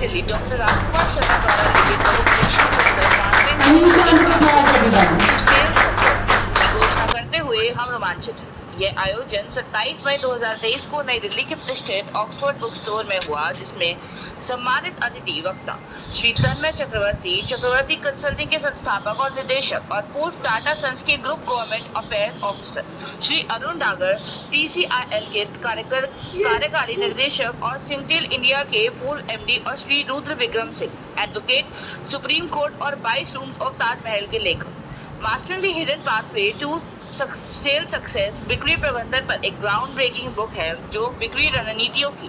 Delhi doctor Rajkumar Sharma द्वारा लिखित परीक्षण की घोषणा करते हुए हम रोमांचित हैं। यह आयोजन 27 मई 2023 को नई दिल्ली के प्रतिष्ठित ऑक्सफोर्ड बुक स्टोर में हुआ, जिसमें सम्मानित अतिथि वक्ता श्री तन्मय चक्रवर्ती कंसल्टिंग के संस्थापक और निदेशक और पूर्व टाटा सन्स के group government affairs officer Shri Arun Dagar, TCIL के कार्यकारी निर्देशक और सिंगटेल इंडिया के पूर्व MD और Shri Rudra Vikram Singh, advocate, supreme court और 22 रूम्स ऑफ ताजमहल के लेखक, mastering the hidden pathway to sell success बिक्री प्रबंधन पर एक ग्राउंड ब्रेकिंग बुक है जो बिक्री रणनीतियों की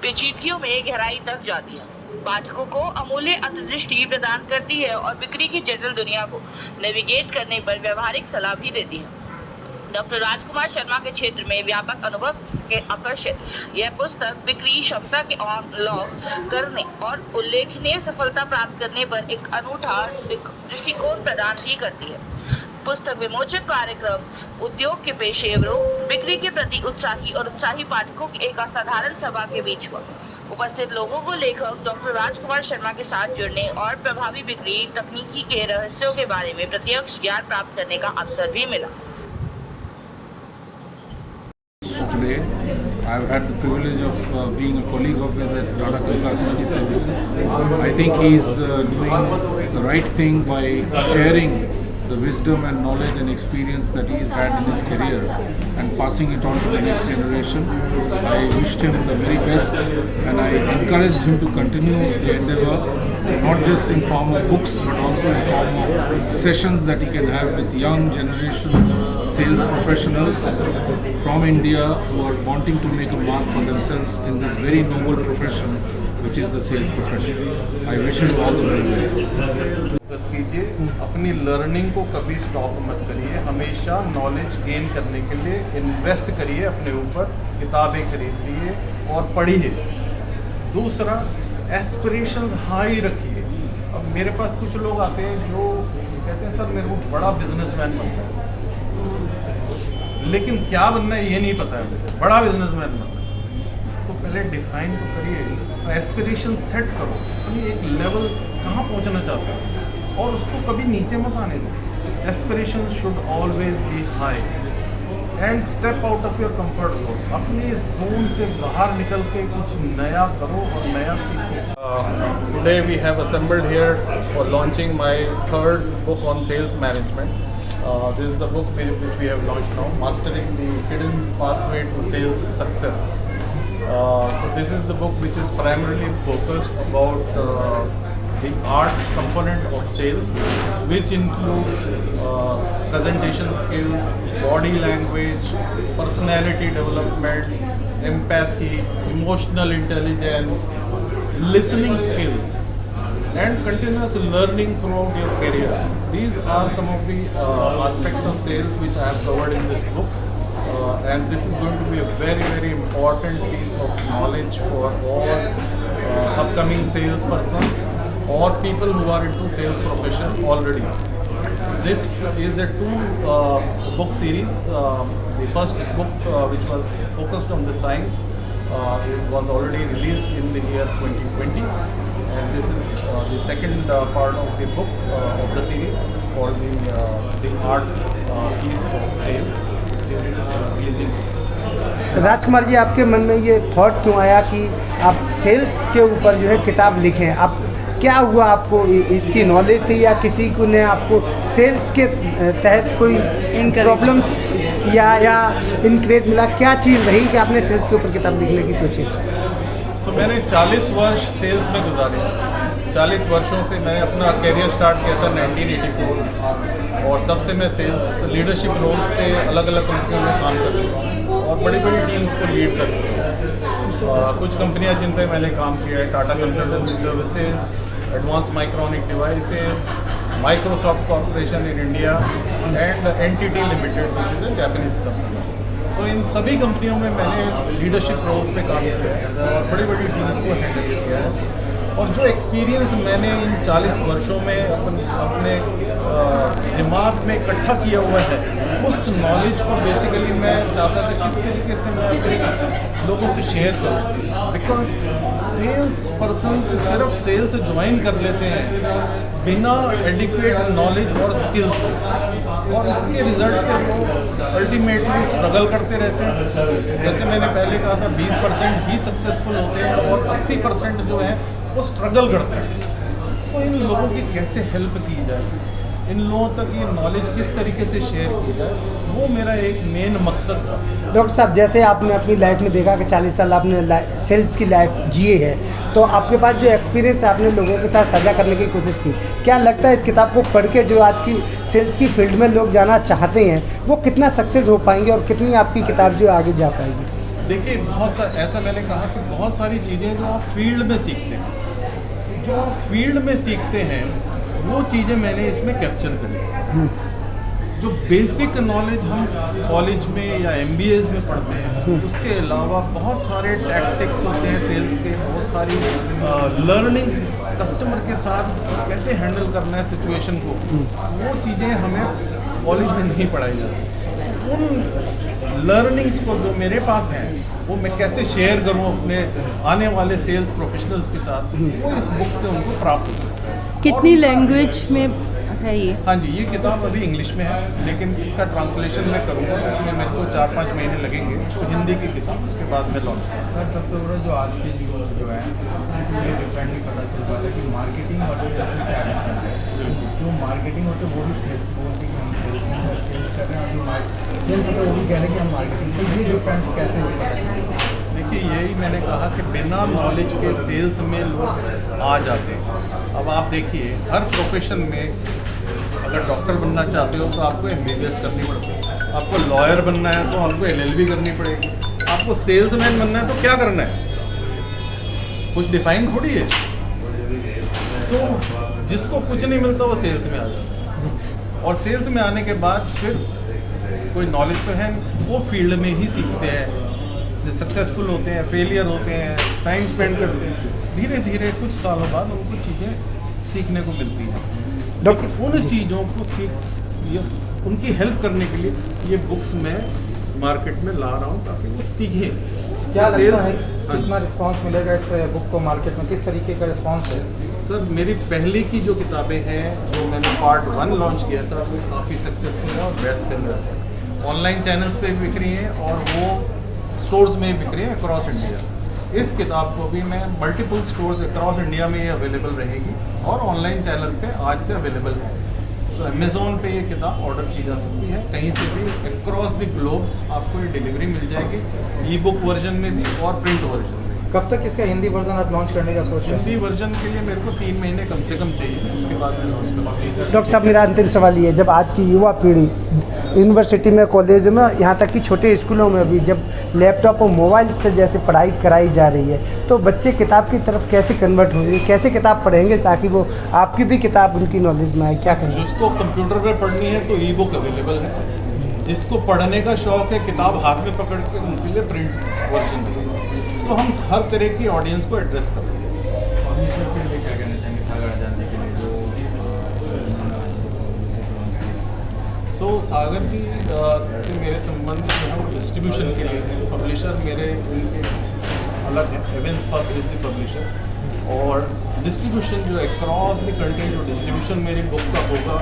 पेचीदगियों में गहराई तक जाती है, पाठकों को अमूल्य अंतर्दृष्टि प्रदान करती है और बिक्री की जटिल दुनिया को नेविगेट करने पर व्यवहारिक सलाह भी देती है। डॉक्टर राजकुमार शर्मा के क्षेत्र में व्यापक अनुभव के आकर्षित यह पुस्तक बिक्री क्षमता के अनलॉक करने और उल्लेखनीय सफलता प्राप्त करने पर एक अनूठा दृष्टिकोण प्रदान भी करती है। पुस्तक विमोचन कार्यक्रम उद्योग के पेशेवरों, बिक्री के प्रति उत्साही पाठकों की एक असाधारण सभा के बीच हुआ। उपस्थित लोगों को लेखक डॉक्टर राजकुमार शर्मा के साथ जुड़ने और प्रभावी बिक्री तकनीकी के रहस्यों के बारे में प्रत्यक्ष ज्ञान प्राप्त करने का अवसर भी मिला। Today, I've had the privilege of being a colleague of his at Tata Consultancy Services. I think he's doing the right thing by sharing the wisdom and knowledge and experience that he's had in his career and passing it on to the next generation. I wished him the very best and I encouraged him to continue the endeavor, not just in form of books but also in form of sessions that he can have with young generation sales professionals from India who are wanting to make a mark for themselves in this very noble profession which is the sales profession. I wish him all the very best. बस कीजिए, अपनी learning को कभी stop मत करिए, हमेशा knowledge gain करने के लिए इन्वेस्ट करिए अपने ऊपर, किताबें खरीदिए और पढ़िए। दूसरा, एस्पिरेशंस हाई रखिए। अब मेरे पास कुछ लोग आते हैं जो कहते हैं सर मेरे को बड़ा बिजनेसमैन बनना है, लेकिन क्या बनना है ये नहीं पता है मुझे, बड़ा बिजनेसमैन बनना है। तो पहले डिफाइन तो करिए, एस्पिरेशन सेट करो, अपनी एक लेवल कहाँ पहुँचना चाहते हो और उसको कभी नीचे मत आने दो। Aspiration should always be high and step out of your comfort zone. अपने जोन से बाहर निकल के कुछ नया करो और नया सीखो। Today we have assembled here for launching my third book on sales management. This is the book which we have launched now, Mastering the Hidden Pathway to Sales Success. So this is the book which is primarily focused about the art component of sales, which includes presentation skills, body language, personality development, empathy, emotional intelligence, listening skills, and continuous learning throughout your career. These are some of the aspects of sales which I have covered in this book. And this is going to be a very, very important piece of knowledge for all upcoming sales persons or people who are into sales profession already. This is a two-book series. The first book, which was focused on the science, it was already released in the year 2020, and this is the second part of the book of the series for the art piece of sales, which is releasing. Rajkumar ji, आपके मन में ये thought क्यों आया कि आप sales के ऊपर जो है किताब लिखें? आप क्या हुआ, आपको इसकी नॉलेज थी या किसी को ने आपको सेल्स के तहत कोई प्रॉब्लम्स या इनकरेज मिला? क्या चीज़ रही कि आपने सेल्स के ऊपर किताब लिखने की सोची? मैंने 40 वर्ष सेल्स में गुजारे। 40 वर्षों से मैंने अपना करियर स्टार्ट किया था 1984, और तब से मैं सेल्स लीडरशिप रोल्स पे अलग अलग कंपनियों में काम कर चुका हूँ और बड़ी बड़ी टीम्स को लीड कर चुका हूँ। कुछ कंपनियाँ जिन पे मैंने काम किया है, Tata consultancy services, advance micronic devices, Microsoft corporation in India and NTT limited which is a Japanese company. So इन सभी कंपनियों में मैंने लीडरशिप रोल्स पे काम किया है और बड़ी बड़ी टीम्स को हैंडल किया है। और जो एक्सपीरियंस मैंने इन 40 वर्षों में अपने दिमाग में इकट्ठा किया हुआ है, उस नॉलेज को बेसिकली मैं चाहता था किस तरीके से मैं अपने लोगों से शेयर करूँ, बिकॉज सेल्स पर्सन सिर्फ सेल्स ज्वाइन कर लेते हैं बिना एडिक्वेट नॉलेज और स्किल्स के, और इसके रिजल्ट से वो अल्टीमेटली स्ट्रगल करते रहते हैं। जैसे मैंने पहले कहा था 20% ही सक्सेसफुल होते हैं और 80% जो है वो स्ट्रगल करते हैं। तो इन लोगों की कैसे हेल्प की जाए, इन लोगों तक ये नॉलेज किस तरीके से शेयर की जाए, वो मेरा एक मेन मकसद था। डॉक्टर साहब, जैसे आपने अपनी लाइफ में देखा कि 40 साल आपने सेल्स की लाइफ जिए है, तो आपके पास जो एक्सपीरियंस है आपने लोगों के साथ साझा करने की कोशिश की, क्या लगता है इस किताब को पढ़ के जो आज की सेल्स की फील्ड में लोग जाना चाहते हैं वो कितना सक्सेस हो पाएंगे और कितनी आपकी किताब जो आगे जा पाएगी? देखिए, ऐसा मैंने कहा कि बहुत सारी चीज़ें जो आप फील्ड में सीखते हैं, जो आप फील्ड में सीखते हैं वो चीज़ें मैंने इसमें कैप्चर करी। जो बेसिक नॉलेज हम कॉलेज में या MBAs में पढ़ते हैं, उसके अलावा बहुत सारे टैक्टिक्स होते हैं सेल्स के, बहुत सारी लर्निंग्स, कस्टमर के साथ कैसे हैंडल करना है सिचुएशन को, वो चीज़ें हमें कॉलेज में नहीं पढ़ाई जाती। उन लर्निंग्स को जो मेरे पास हैं वो मैं कैसे शेयर करूं अपने आने वाले सेल्स प्रोफेशनल्स के साथ, वो इस बुक से उनको प्राप्त हो सकता है। कितनी लैंग्वेज में है ये? हाँ जी, ये किताब अभी इंग्लिश में है, लेकिन इसका ट्रांसलेशन मैं करूँगा, उसमें मेरे को 4-5 महीने लगेंगे, तो हिंदी की किताब उसके बाद में लॉन्च करूँगा। सर, सबसे बड़ा जो आज के जो है ये डिफरेंटली पता चल पाता है कि मार्केटिंग और सेल्स में क्या डिफरेंस है। जो मार्केटिंग होते हैं वो भी सेल्स बोलते हैं कि हम सेल्स कर रहे हैं, और जो सेल्स होता है वो भी कह रहे हैं कि हम मार्केटिंग, तो ये डिफरेंस कैसे पता चलेगा? देखिए, यही मैंने कहा कि बिना नॉलेज के सेल्स में लोग आ जाते हैं। अब आप देखिए, हर प्रोफेशन में अगर डॉक्टर बनना चाहते हो तो आपको MBBS करनी पड़ती है, आपको लॉयर बनना है तो आपको LLB करनी पड़ेगी, आपको सेल्समैन बनना है तो क्या करना है, कुछ डिफाइन थोड़ी है। सो जिसको कुछ नहीं मिलता वो सेल्स में आ जाता है, और सेल्स में आने के बाद फिर कोई नॉलेज तो है नहीं, वो फील्ड में ही सीखते हैं, जो सक्सेसफुल होते हैं, फेलियर होते हैं, टाइम स्पेंड करते हैं, धीरे धीरे कुछ सालों बाद उनको चीज़ें सीखने को मिलती हैं। लेकिन उन चीज़ों को उनकी हेल्प करने के लिए ये बुक्स मैं मार्केट में ला रहा हूँ ताकि वो सीखें। क्या लगता है हाँ कितना रिस्पांस मिलेगा इस बुक को मार्केट में, किस तरीके का रिस्पांस है? सर, मेरी पहले की जो किताबें हैं, जो मैंने पार्ट 1 लॉन्च किया था, वो काफ़ी सक्सेसफुल है और बेस्ट सेलर है। ऑनलाइन चैनल्स पे भी बिक रही हैं और वो स्टोर्स में बिक रही है अक्रॉस इंडिया। इस किताब को भी मैं मल्टीपल स्टोर्स अक्रॉस इंडिया में ये अवेलेबल रहेगी और ऑनलाइन चैनल पे आज से अवेलेबल है। तो अमेज़ोन पे ये किताब ऑर्डर की जा सकती है, कहीं से भी अक्रॉस द ग्लोब आपको ये डिलीवरी मिल जाएगी, ई-बुक वर्जन में भी और प्रिंट वर्जन में। कब तक इसका हिंदी वर्जन आप लॉन्च करने का सोच रहे हैं? हिंदी वर्जन के लिए मेरे को 3 महीने कम से कम चाहिए, उसके बाद मैं लॉन्च करूँगा। डॉक्टर साहब, मेरा अंतिम सवाल ये है, जब आज की युवा पीढ़ी यूनिवर्सिटी में, कॉलेज में, यहाँ तक कि छोटे स्कूलों में भी जब लैपटॉप और मोबाइल से जैसे पढ़ाई कराई जा रही है, तो बच्चे किताब की तरफ कैसे कन्वर्ट होंगे, कैसे किताब पढ़ेंगे ताकि वो आपकी भी किताब उनकी नॉलेज में आए? क्या करें? जिसको कंप्यूटर पे पढ़नी है तो ई-बुक अवेलेबल है, जिसको पढ़ने का शौक है किताब हाथ में पकड़ के, उनके लिए प्रिंट वर्जन है। सो हम हर तरह की ऑडियंस को एड्रेस कर रहे हैं। और ये सब के लिए क्या कहना चाहेंगे सागर आजादी के लिए जो सो सागर जी से मेरे संबंध जो है वो डिस्ट्रीब्यूशन के लिए हैं। पब्लिशर मेरे उनके अलग है, एवेंस पब इज द पब्लिशर, और डिस्ट्रीब्यूशन जो अक्रॉस द कंट्री जो डिस्ट्रीब्यूशन मेरी बुक का होगा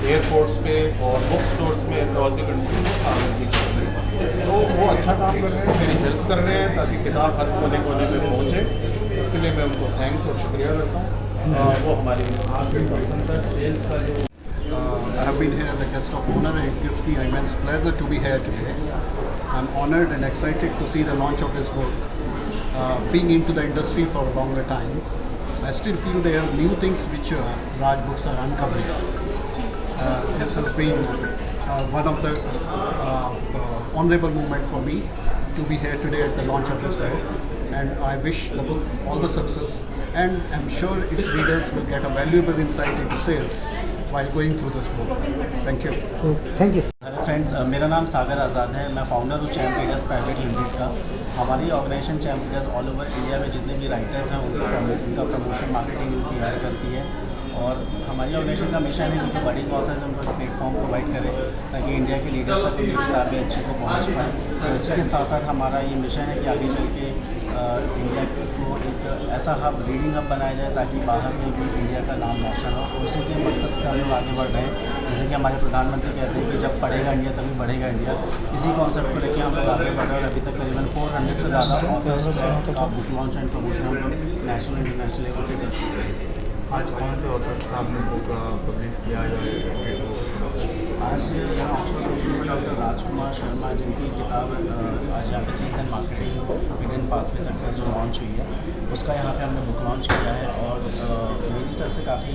एयरपोर्ट्स पे और बुक स्टोर्स में अक्रॉस द कंट्री, वो सागर जी कर रहे हैं। तो वो अच्छा काम कर रहे हैं, मेरी हेल्प कर रहे हैं ताकि किताब हर कोने कोने में पहुँचे। इसके लिए मैं उनको थैंक्स और शुक्रिया करता हूँ। वो हमारी आपके पसंद का सेल्स का जो I have been here as a guest of honor, and it gives me an immense pleasure to be here today. I'm honored and excited to see the launch of this book. Being into the industry for a longer time, I still feel there are new things which Raj Books are uncovering. This has been one of the honorable moment for me to be here today at the launch of this book, and I wish the book all the success, and I'm sure its readers will get a valuable insight into sales while going through this book. Thank you. Thank you. Hello friends, मेरा नाम सागर आज़ाद है। मैं founder हूँ champ readers private limited का। हमारी organisation champ readers all over India में जितने भी राइटर्स हैं उनका प्रमोशन मार्केटिंग उनकी करती है, और हमारी ऑर्गेनाइजेशन का मिशन है कि जो बड़ी ऑथर्स हैं उनको एक प्लेटफॉर्म प्रोवाइड करें ताकि इंडिया के लीडर्स तक उनकी किताबें अच्छे से पहुँच पाएँ। तो इसी के साथ साथ हमारा ये मिशन है कि आगे चल के इंडिया को एक ऐसा हब, रीडिंग हब बनाया जाए ताकि बाहर में भी इंडिया का नाम रोशन हो, और उसी के मकसद से हम लोग आगे बढ़ रहे हैं। जैसे कि हमारे प्रधानमंत्री कहते हैं कि जब पढ़ेगा इंडिया तभी बढ़ेगा इंडिया, इसी कॉन्सेप्ट को लेकर हम लोग आगे बढ़ रहे हैं। और अभी तक करीबन 400 से ज़्यादा ऑथर्स का बुक लॉन्च एंड प्रमोशन हम लोग नेशनल इंटरनेशनल लेवल पर कर चुके हैं। आज कौन से ऑथर का आपने बुक पब्लिश किया या आज यहाँ ऑक्सफोर्ड बुक में डॉक्टर राजकुमार शर्मा, जिनकी किताब आज यहाँ पे sales and marketing hidden pathway success जो लॉन्च हुई है, उसका यहाँ पे हमने बुक लॉन्च किया है। और मेरी सर से काफ़ी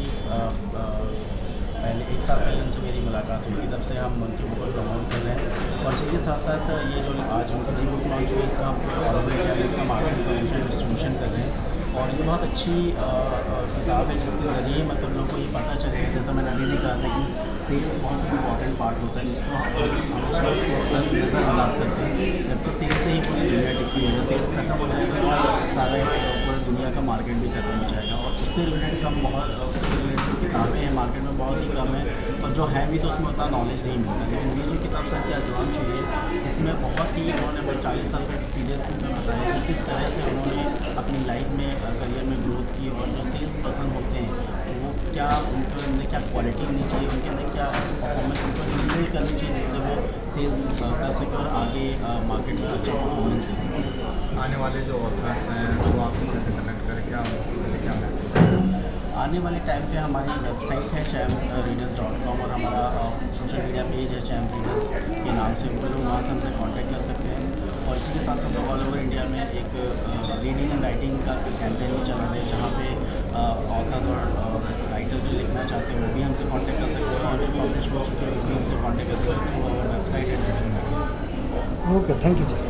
पहले 1 साल पहले उनसे मेरी मुलाकात हुई थी, तब से हम उनकी बुक को प्रमोट कर रहे हैं। और इसी के साथ साथ ये जो आज उनकी नई बुक लॉन्च हुई है, इसका हम ऑल ओवर इंडिया में इसका मार्केटिंग प्रमोशन डिस्ट्रीब्यूशन कर रहे हैं। और ये बहुत अच्छी किताब है जिसके ज़रिए मतलब लोगों को ये पता चले, जैसा मैंने अभी भी कहा था कि सेल्स बहुत ही इंपॉर्टेंट पार्ट होता है, जिसको हम हमेशा उसको नज़रअंदाज करते हैं। जबकि सेल्स से ही पूरी दुनिया टिकती है। जब सेल्स खत्म हो जाएगा तो सारा पूरी दुनिया का मार्केट भी खत्म हो जाएगा। और उससे रिलेटेड किताबें हैं मार्केट में बहुत ही कम है, और जो है भी तो उसमें उतना नॉलेज नहीं मिलता। लेकिन ये जो किताब सर की आज लॉन्च हुई है, इसमें बहुत ही उन्होंने 40 साल का एक्सपीरियंस इसमें बताया कि किस तरह से उन्होंने अपनी लाइफ में करियर में ग्रोथ की, और जो सेल्स पर्सन होते हैं वो क्या, उनके अंदर क्या क्वालिटी होनी चाहिए, उनके अंदर क्या ऐसी परफॉर्मेंस उनको इनबिल्ड करनी चाहिए जिससे वो सेल्स कर सके और आगे मार्केट में अच्छा परफॉर्मेंस दे सके। आने वाले जो ऑथर्स हैं वो आपसे कनेक्ट करके क्या आने वाले टाइम पे हमारी वेबसाइट है champreaders.com, और हमारा सोशल मीडिया पेज है चैम्प रीडर्स के नाम से, वो लोग वहाँ से हमसे कांटेक्ट कर सकते हैं। और इसी के साथ साथ ऑल ओवर इंडिया में एक रीडिंग एंड राइटिंग का कैंपेन भी चल रहा है, जहाँ पे ऑथर्स और राइटर जो लिखना चाहते हैं वो भी हमसे कांटेक्ट कर सकते हैं, और जो पब्लिश हो चुके हैं वो भी हमसे कांटेक्ट कर सकते हैं through our website and social media. Okay, thank you ji.